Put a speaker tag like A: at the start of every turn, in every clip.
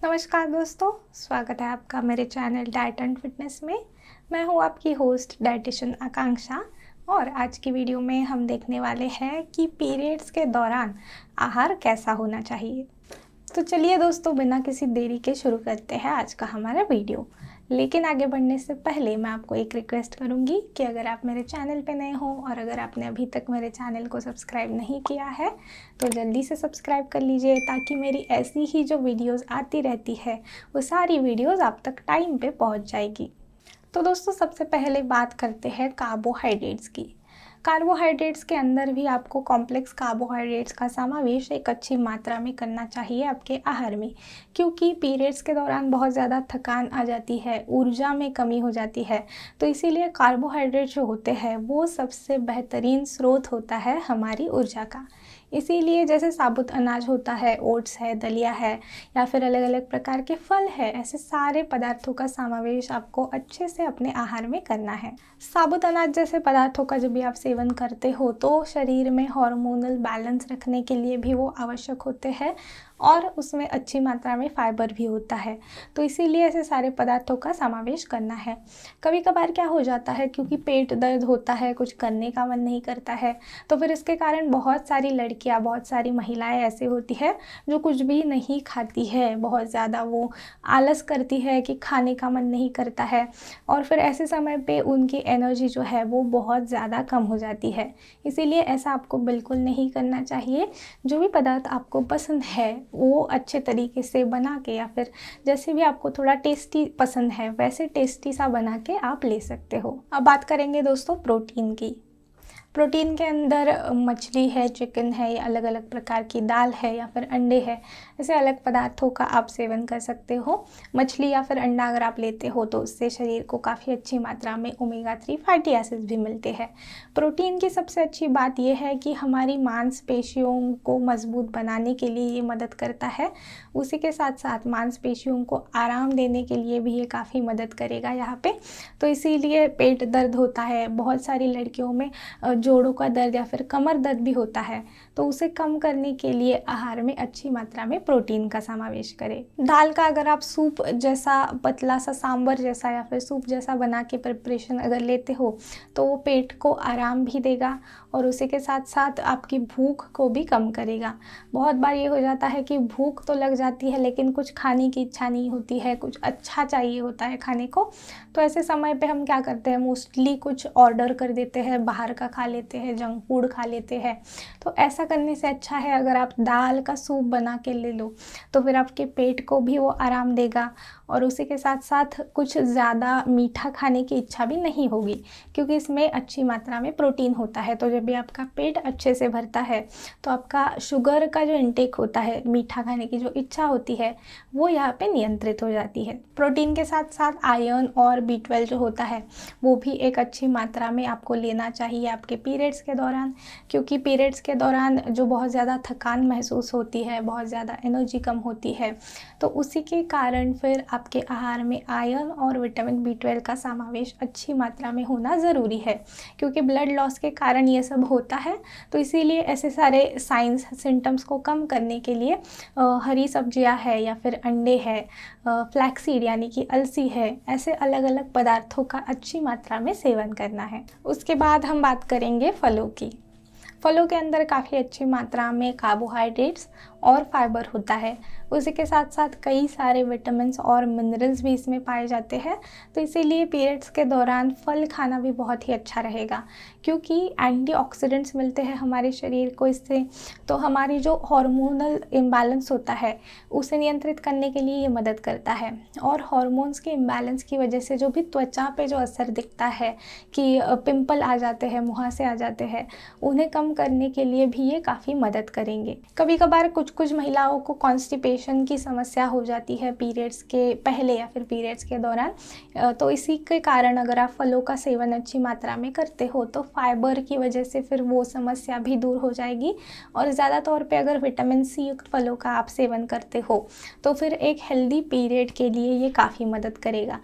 A: नमस्कार दोस्तों, स्वागत है आपका मेरे चैनल डाइट एंड फिटनेस में। मैं हूं आपकी होस्ट डाइटिशियन आकांक्षा और आज की वीडियो में हम देखने वाले हैं कि पीरियड्स के दौरान आहार कैसा होना चाहिए। तो चलिए दोस्तों, बिना किसी देरी के शुरू करते हैं आज का हमारा वीडियो। लेकिन आगे बढ़ने से पहले मैं आपको एक रिक्वेस्ट करूंगी कि अगर आप मेरे चैनल पे नए हो और अगर आपने अभी तक मेरे चैनल को सब्सक्राइब नहीं किया है तो जल्दी से सब्सक्राइब कर लीजिए, ताकि मेरी ऐसी ही जो वीडियोस आती रहती है वो सारी वीडियोस आप तक टाइम पे पहुंच जाएगी। तो दोस्तों, सबसे पहले बात करते हैं कार्बोहाइड्रेट्स की। कार्बोहाइड्रेट्स के अंदर भी आपको कॉम्प्लेक्स कार्बोहाइड्रेट्स का समावेश एक अच्छी मात्रा में करना चाहिए आपके आहार में, क्योंकि पीरियड्स के दौरान बहुत ज़्यादा थकान आ जाती है, ऊर्जा में कमी हो जाती है। तो इसीलिए कार्बोहाइड्रेट जो होते हैं वो सबसे बेहतरीन स्रोत होता है हमारी ऊर्जा का। इसीलिए जैसे साबुत अनाज होता है, ओट्स है, दलिया है या फिर अलग अलग प्रकार के फल है, ऐसे सारे पदार्थों का समावेश आपको अच्छे से अपने आहार में करना है। साबुत अनाज जैसे पदार्थों का जब भी आप सेवन करते हो तो शरीर में हार्मोनल बैलेंस रखने के लिए भी वो आवश्यक होते हैं और उसमें अच्छी मात्रा में फाइबर भी होता है। तो इसीलिए ऐसे सारे पदार्थों का समावेश करना है। कभी कभार क्या हो जाता है, क्योंकि पेट दर्द होता है, कुछ करने का मन नहीं करता है, तो फिर इसके कारण बहुत सारी लड़कियां, बहुत सारी महिलाएं ऐसे होती है जो कुछ भी नहीं खाती है, बहुत ज़्यादा वो आलस करती है कि खाने का मन नहीं करता है और फिर ऐसे समय पे उनकी एनर्जी जो है वो बहुत ज़्यादा कम हो जाती है। इसीलिए ऐसा आपको बिल्कुल नहीं करना चाहिए। जो भी पदार्थ आपको पसंद है वो अच्छे तरीके से बना के, या फिर जैसे भी आपको थोड़ा टेस्टी पसंद है वैसे टेस्टी सा बना के आप ले सकते हो। अब बात करेंगे दोस्तों प्रोटीन की। प्रोटीन के अंदर मछली है, चिकन है, या अलग अलग प्रकार की दाल है या फिर अंडे है, ऐसे अलग पदार्थों का आप सेवन कर सकते हो। मछली या फिर अंडा अगर आप लेते हो तो उससे शरीर को काफ़ी अच्छी मात्रा में ओमेगा 3 फैटी एसिड्स भी मिलते हैं। प्रोटीन की सबसे अच्छी बात यह है कि हमारी मांसपेशियों को मजबूत बनाने के लिए ये मदद करता है। उसी के साथ साथ मांसपेशियों को आराम देने के लिए भी ये काफ़ी मदद करेगा यहाँ पे। तो इसीलिए पेट दर्द होता है, बहुत सारी लड़कियों में जोड़ों का दर्द या फिर कमर दर्द भी होता है, तो उसे कम करने के लिए आहार में अच्छी मात्रा में प्रोटीन का समावेश करें। दाल का अगर आप सूप जैसा, पतला सा सांबर जैसा या फिर सूप जैसा बना के प्रिपरेशन अगर लेते हो तो वो पेट को आराम भी देगा और उसी के साथ साथ आपकी भूख को भी कम करेगा। बहुत बार ये हो जाता है कि भूख तो लग जाती है लेकिन कुछ खाने की इच्छा नहीं होती है, कुछ अच्छा चाहिए होता है खाने को। तो ऐसे समय पे हम क्या करते हैं, मोस्टली कुछ ऑर्डर कर देते हैं, बाहर का खा लेते हैं, जंक फूड खा लेते हैं। तो ऐसा करने से अच्छा है अगर आप दाल का सूप बना के ले लो, तो फिर आपके पेट को भी वो आराम देगा और उसी के साथ साथ कुछ ज़्यादा मीठा खाने की इच्छा भी नहीं होगी, क्योंकि इसमें अच्छी मात्रा में प्रोटीन होता है। तो जब भी आपका पेट अच्छे से भरता है तो आपका शुगर का जो इंटेक होता है, मीठा खाने की जो इच्छा होती है, वो यहाँ पे नियंत्रित हो जाती है। प्रोटीन के साथ साथ आयरन और B12 जो होता है वो भी एक अच्छी मात्रा में आपको लेना चाहिए आपके पीरियड्स के दौरान, क्योंकि पीरियड्स के दौरान जो बहुत ज़्यादा थकान महसूस होती है, बहुत ज़्यादा एनर्जी कम होती है, तो उसी के कारण फिर आपके आहार में आयरन और विटामिन B12 का समावेश अच्छी मात्रा में होना ज़रूरी है, क्योंकि ब्लड लॉस के कारण ये सब होता है। तो इसीलिए ऐसे सारे साइंस सिम्टम्स को कम करने के लिए हरी सब्जियां है या फिर अंडे है, फ्लैक्सीड यानी कि अलसी है, ऐसे अलग अलग पदार्थों का अच्छी मात्रा में सेवन करना है। उसके बाद हम बात करेंगे फलों की। फलों के अंदर काफ़ी अच्छी मात्रा में कार्बोहाइड्रेट्स और फाइबर होता है। उसी के साथ साथ कई सारे विटामिन्स और मिनरल्स भी इसमें पाए जाते हैं। तो इसीलिए पीरियड्स के दौरान फल खाना भी बहुत ही अच्छा रहेगा, क्योंकि एंटीऑक्सीडेंट्स मिलते हैं हमारे शरीर को इससे। तो हमारी जो हार्मोनल इम्बैलेंस होता है उसे नियंत्रित करने के लिए ये मदद करता है। और हार्मोन्स के इम्बैलेंस की वजह से जो भी त्वचा पे जो असर दिखता है कि पिंपल आ जाते हैं, मुहासे आ जाते हैं, उन्हें कम करने के लिए भी ये काफ़ी मदद करेंगे। कभी कभार कुछ महिलाओं को कॉन्स्टिपेशन की समस्या हो जाती है पीरियड्स के पहले या फिर पीरियड्स के दौरान। तो इसी के कारण अगर आप फलों का सेवन अच्छी मात्रा में करते हो तो फाइबर की वजह से फिर वो समस्या भी दूर हो जाएगी। और ज़्यादा तौर पे अगर विटामिन C युक्त फलों का आप सेवन करते हो तो फिर एक हेल्दी पीरियड के लिए ये काफ़ी मदद करेगा।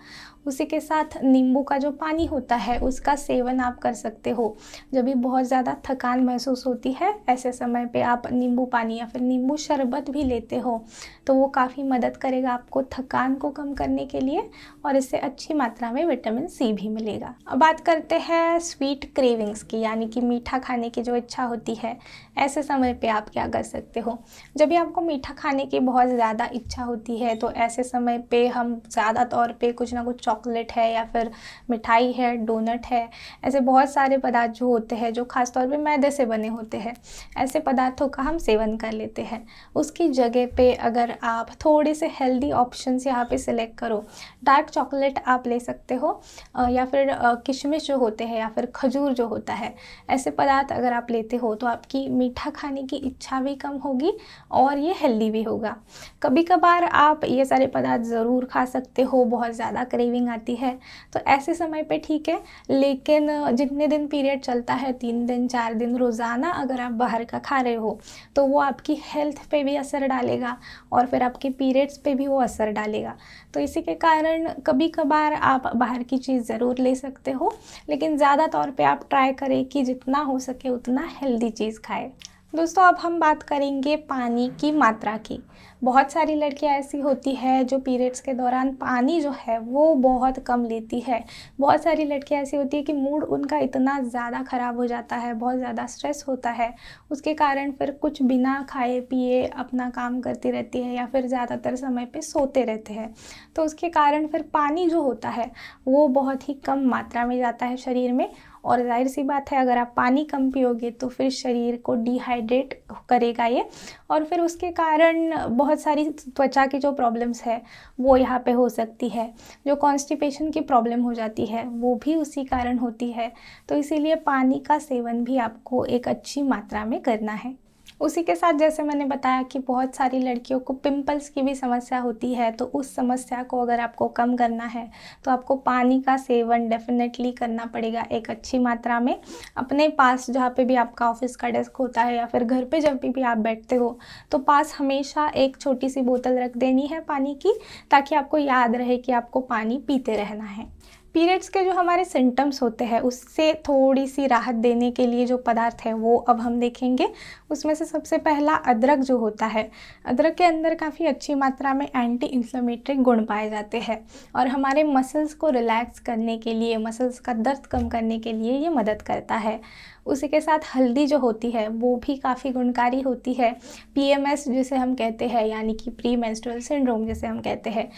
A: उसी के साथ नींबू का जो पानी होता है उसका सेवन आप कर सकते हो। जब भी बहुत ज़्यादा थकान महसूस होती है ऐसे समय पे आप नींबू पानी या फिर नींबू शरबत भी लेते हो तो वो काफ़ी मदद करेगा आपको थकान को कम करने के लिए, और इससे अच्छी मात्रा में विटामिन सी भी मिलेगा। अब बात करते हैं स्वीट क्रेविंग्स की, यानी कि मीठा खाने की जो इच्छा होती है, ऐसे समय पे आप क्या कर सकते हो। जब भी आपको मीठा खाने की बहुत ज़्यादा इच्छा होती है तो ऐसे समय पे हम ज़्यादा तौर पे कुछ ना कुछ चॉकलेट है या फिर मिठाई है, डोनट है, ऐसे बहुत सारे पदार्थ जो होते हैं जो ख़ास तौर पे मैदे से बने होते हैं, ऐसे पदार्थों का हम सेवन कर लेते हैं। उसकी जगह पे अगर आप थोड़े से हेल्दी ऑप्शंस यहाँ पे सिलेक्ट करो, डार्क चॉकलेट आप ले सकते हो या फिर किशमिश जो होते हैं या फिर खजूर जो होता है, ऐसे पदार्थ अगर आप लेते हो तो आपकी मीठा खाने की इच्छा भी कम होगी और ये हेल्दी भी होगा। कभी कभार आप ये सारे पदार्थ ज़रूर खा सकते हो, बहुत ज़्यादा क्रेविंग आती है तो ऐसे समय पे ठीक है, लेकिन जितने दिन पीरियड चलता है 3 दिन 4 दिन रोज़ाना अगर आप बाहर का खा रहे हो तो वो आपकी हेल्थ पे भी असर डालेगा और फिर आपके पीरियड्स पे भी वो असर डालेगा। तो इसी के कारण कभी कभार आप बाहर की चीज़ ज़रूर ले सकते हो, लेकिन ज़्यादा तौर पे आप ट्राई करें कि जितना हो सके उतना हेल्दी चीज़ खाएं। दोस्तों अब हम बात करेंगे पानी की मात्रा की। बहुत सारी लड़कियां ऐसी होती है जो पीरियड्स के दौरान पानी जो है वो बहुत कम लेती है। बहुत सारी लड़कियां ऐसी होती है कि मूड उनका इतना ज़्यादा ख़राब हो जाता है, बहुत ज़्यादा स्ट्रेस होता है, उसके कारण फिर कुछ बिना खाए पिए अपना काम करती रहती है या फिर ज़्यादातर समय पे सोते रहते हैं। तो उसके कारण फिर पानी जो होता है वो बहुत ही कम मात्रा में जाता है शरीर में, और जाहिर सी बात है अगर आप पानी कम पियोगे तो फिर शरीर को डिहाइड्रेट करेगा ये, और फिर उसके कारण बहुत सारी त्वचा की जो प्रॉब्लम्स है वो यहाँ पे हो सकती है। जो कॉन्स्टिपेशन की प्रॉब्लम हो जाती है वो भी उसी कारण होती है। तो इसीलिए पानी का सेवन भी आपको एक अच्छी मात्रा में करना है। उसी के साथ जैसे मैंने बताया कि बहुत सारी लड़कियों को पिंपल्स की भी समस्या होती है, तो उस समस्या को अगर आपको कम करना है तो आपको पानी का सेवन डेफिनेटली करना पड़ेगा एक अच्छी मात्रा में। अपने पास जहाँ पे भी आपका ऑफिस का डेस्क होता है या फिर घर पे जब भी आप बैठते हो तो पास हमेशा एक छोटी सी बोतल रख देनी है पानी की, ताकि आपको याद रहे कि आपको पानी पीते रहना है। पीरियड्स के जो हमारे सिम्टम्स होते हैं उससे थोड़ी सी राहत देने के लिए जो पदार्थ है वो अब हम देखेंगे। उसमें से सबसे पहला अदरक जो होता है, अदरक के अंदर काफ़ी अच्छी मात्रा में एंटी इन्फ्लेमेटरी गुण पाए जाते हैं और हमारे मसल्स को रिलैक्स करने के लिए, मसल्स का दर्द कम करने के लिए ये मदद करता है। उसी के साथ हल्दी जो होती है वो भी काफ़ी गुणकारी होती है। पीएमएस जिसे हम कहते हैं, यानी कि प्री मेंस्ट्रुअल सिंड्रोम जिसे हम कहते हैं,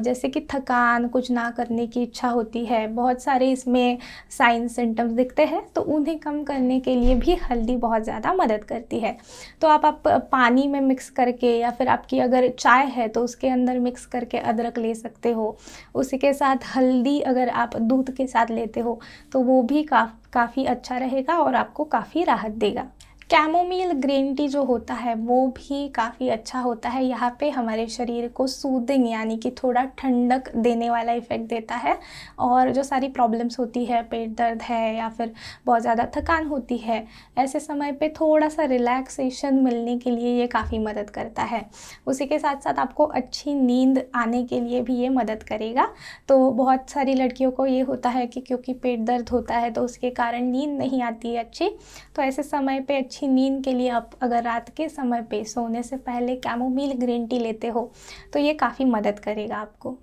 A: जैसे कि थकान, कुछ ना करने की इच्छा होती है, बहुत सारे इसमें साइंस सिम्टम्स दिखते हैं, तो उन्हें कम करने के लिए भी हल्दी बहुत ज़्यादा मदद करती है। तो आप पानी में मिक्स करके या फिर आपकी अगर चाय है तो उसके अंदर मिक्स करके अदरक ले सकते हो। उसी के साथ हल्दी अगर आप दूध के साथ लेते हो तो वो भी काफ़ी अच्छा रहेगा और आपको काफ़ी राहत देगा। कैमोमील ग्रीन टी जो होता है वो भी काफ़ी अच्छा होता है। यहाँ पे हमारे शरीर को सूदिंग यानी कि थोड़ा ठंडक देने वाला इफ़ेक्ट देता है, और जो सारी प्रॉब्लम्स होती है, पेट दर्द है या फिर बहुत ज़्यादा थकान होती है, ऐसे समय पे थोड़ा सा रिलैक्सेशन मिलने के लिए ये काफ़ी मदद करता है। उसी के साथ साथ आपको अच्छी नींद आने के लिए भी ये मदद करेगा। तो बहुत सारी लड़कियों को ये होता है कि क्योंकि पेट दर्द होता है तो उसके कारण नींद नहीं आती है अच्छी, तो ऐसे समय पे अच्छी नींद के लिए आप अगर रात के समय पे सोने से पहले कैमोमील ग्रीन टी लेते हो तो ये काफ़ी मदद करेगा आपको।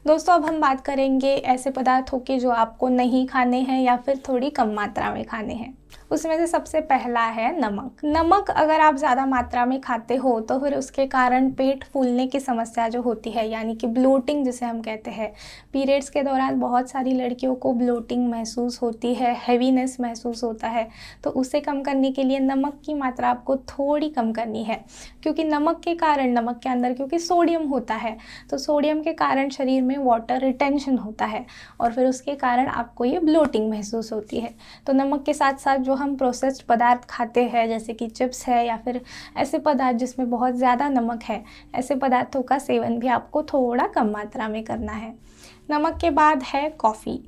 A: दोस्तों अब हम बात करेंगे ऐसे पदार्थों की जो आपको नहीं खाने हैं या फिर थोड़ी कम मात्रा में खाने हैं। उसमें से सबसे पहला है नमक। नमक अगर आप ज़्यादा मात्रा में खाते हो तो फिर उसके कारण पेट फूलने की समस्या जो होती है, यानी कि ब्लोटिंग जिसे हम कहते हैं, पीरियड्स के दौरान बहुत सारी लड़कियों को ब्लोटिंग महसूस होती है, हैवीनेस महसूस होता है, तो उसे कम करने के लिए नमक की मात्रा आपको थोड़ी कम करनी है। क्योंकि नमक के कारण, नमक के अंदर क्योंकि सोडियम होता है, तो सोडियम के कारण शरीर में वाटर रिटेंशन होता है और फिर उसके कारण आपको ये ब्लोटिंग महसूस होती है। तो नमक के साथ साथ जो हम प्रोसेस्ड पदार्थ खाते हैं जैसे कि चिप्स है या फिर ऐसे पदार्थ जिसमें बहुत ज़्यादा नमक है, ऐसे पदार्थों का सेवन भी आपको थोड़ा कम मात्रा में करना है। नमक के बाद है कॉफ़ी।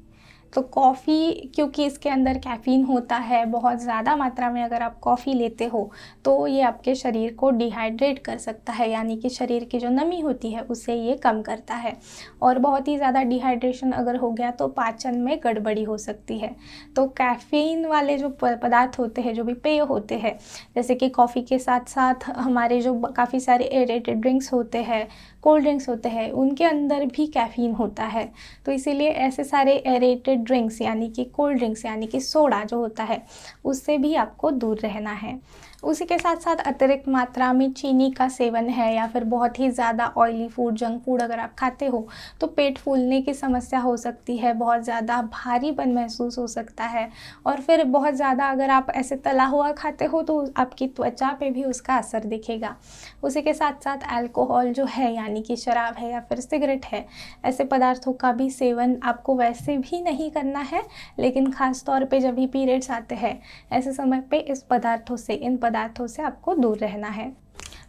A: तो कॉफ़ी क्योंकि इसके अंदर कैफ़ीन होता है, बहुत ज़्यादा मात्रा में अगर आप कॉफ़ी लेते हो तो ये आपके शरीर को डिहाइड्रेट कर सकता है, यानी कि शरीर की जो नमी होती है उसे ये कम करता है। और बहुत ही ज़्यादा डिहाइड्रेशन अगर हो गया तो पाचन में गड़बड़ी हो सकती है। तो कैफ़ीन वाले जो पदार्थ होते हैं, जो भी पेय होते हैं, जैसे कि कॉफ़ी के साथ साथ हमारे जो काफ़ी सारे एरेटेड ड्रिंक्स होते हैं, कोल्ड ड्रिंक्स होते हैं, उनके अंदर भी कैफ़ीन होता है। तो इसीलिए ऐसे सारे एरेटेड ड्रिंक्स यानी कि कोल्ड ड्रिंक्स यानी कि सोडा जो होता है, उससे भी आपको दूर रहना है। उसी के साथ साथ अतिरिक्त मात्रा में चीनी का सेवन है या फिर बहुत ही ज़्यादा ऑयली फूड, जंक फूड अगर आप खाते हो तो पेट फूलने की समस्या हो सकती है, बहुत ज़्यादा भारीपन महसूस हो सकता है। और फिर बहुत ज़्यादा अगर आप ऐसे तला हुआ खाते हो तो आपकी त्वचा पे भी उसका असर दिखेगा। उसी के साथ साथ अल्कोहल जो है यानी कि शराब है या फिर सिगरेट है, ऐसे पदार्थों का भी सेवन आपको वैसे भी नहीं करना है, लेकिन ख़ास तौर पे जब भी पीरियड्स आते हैं ऐसे समय पे इन पदार्थों से आपको दूर रहना है।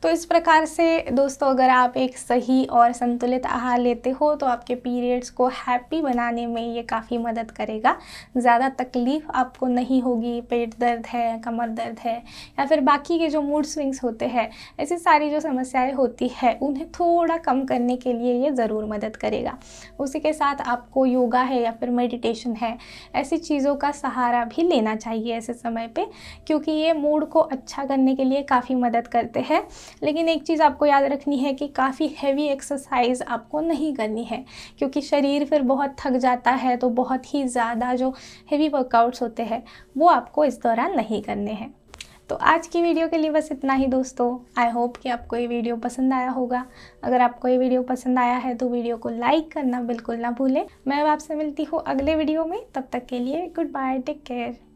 A: तो इस प्रकार से दोस्तों अगर आप एक सही और संतुलित आहार लेते हो तो आपके पीरियड्स को हैप्पी बनाने में ये काफ़ी मदद करेगा। ज़्यादा तकलीफ़ आपको नहीं होगी, पेट दर्द है, कमर दर्द है या फिर बाकी के जो मूड स्विंग्स होते हैं, ऐसी सारी जो समस्याएं होती है उन्हें थोड़ा कम करने के लिए ये ज़रूर मदद करेगा। उसी के साथ आपको योगा है या फिर मेडिटेशन है, ऐसी चीज़ों का सहारा भी लेना चाहिए ऐसे समय पे, क्योंकि ये मूड को अच्छा करने के लिए काफ़ी मदद करते हैं। लेकिन एक चीज़ आपको याद रखनी है कि काफ़ी हैवी एक्सरसाइज आपको नहीं करनी है, क्योंकि शरीर फिर बहुत थक जाता है। तो बहुत ही ज़्यादा जो हैवी वर्कआउट्स होते हैं वो आपको इस दौरान नहीं करने हैं। तो आज की वीडियो के लिए बस इतना ही दोस्तों। आई होप कि आपको ये वीडियो पसंद आया होगा। अगर आपको ये वीडियो पसंद आया है तो वीडियो को लाइक करना बिल्कुल ना भूलें। मैं अब आपसे मिलती हूँ अगले वीडियो में, तब तक के लिए गुड बाय, टेक केयर।